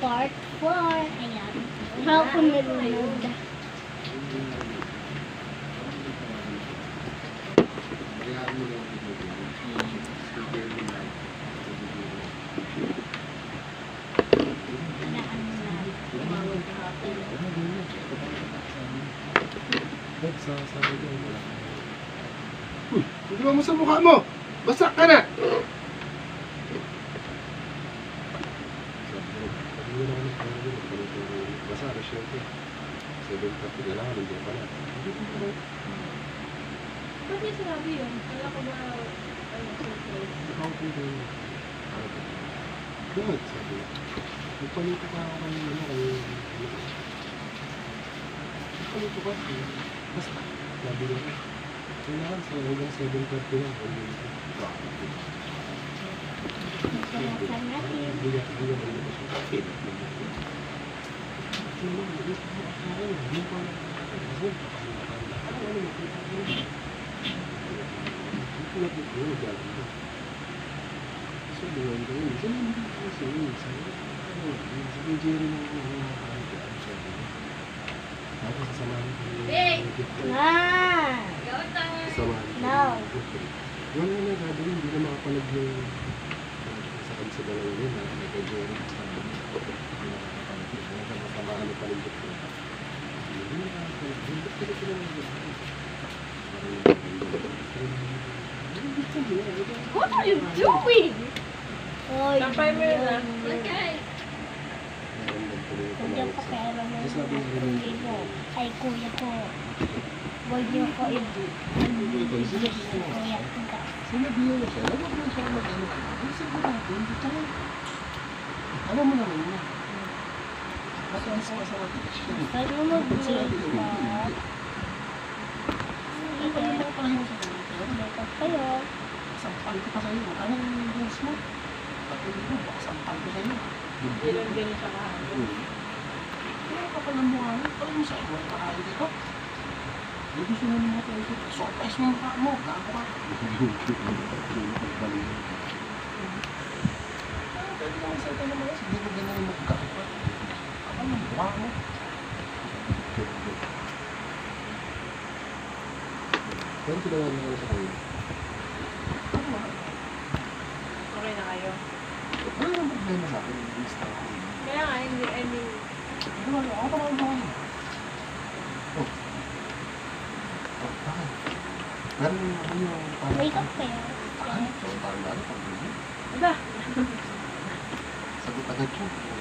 Part 4. Ayan. Hapon nalunod. Uy, hindi mo sa mukha mo. Basak ka na. Basa na siya ito. 7:30 na lang, nandiyan pa na. Ba't niya sinabi yun? Kala ko ba, surprise? Ikaw po din. Bakit? Sabi ko. Nagpalito ka ako kayo, nagpalito ka. Basta, sabi ko. Kailangan sa hanggang 7:30 lang. Masalasan natin. Ah! No. Wala na gagawin, hindi na makapalag yung sa kansa na lang yun, nagagawin sa makapalaan na palindot ko. Hindi na makapalag, hindi ko lang What are you doing? Oy. Sa-primer na. Okay. Kuya ko pero hindi mo. Ay, kuya ko. Huwag niyo ko kuya ko. sinabi mo siya, wag mo siya mag-ano. Isip mo natin, dito lang. Alam mo naman yun. Mataas pa sa siya. Huwag mo mag-check. Ano ba pareho sa kanila? Makeup kayo. Sampal ko pa sa'yo. Anong rules mo? Patuloy mo, baka sampal ko sa'yo. Ganun siya kahapon. Ano ka pa ng mukha mo? Parang mo sa'yo, wala pa kayo dito. Hindi gusto mo naman ito ito. Surprise mo mukha mo. Gago ka. Pwede naman sa ito naman. Hindi mo ganyan yung maggago ka. Kapal ng mukha mo. Pero kailangan mo sa kayo. Okay na kayo. Wala naman problema sa akin. Basta ako. Kaya nga, hindi, I mean, Ano ba? Ako pa naman ako. Oh. Oh, bakit? Pero ano yung parang... Makeup kayo. Ano? Parang lalo pag gano'n. Aba, Sagot agad yun.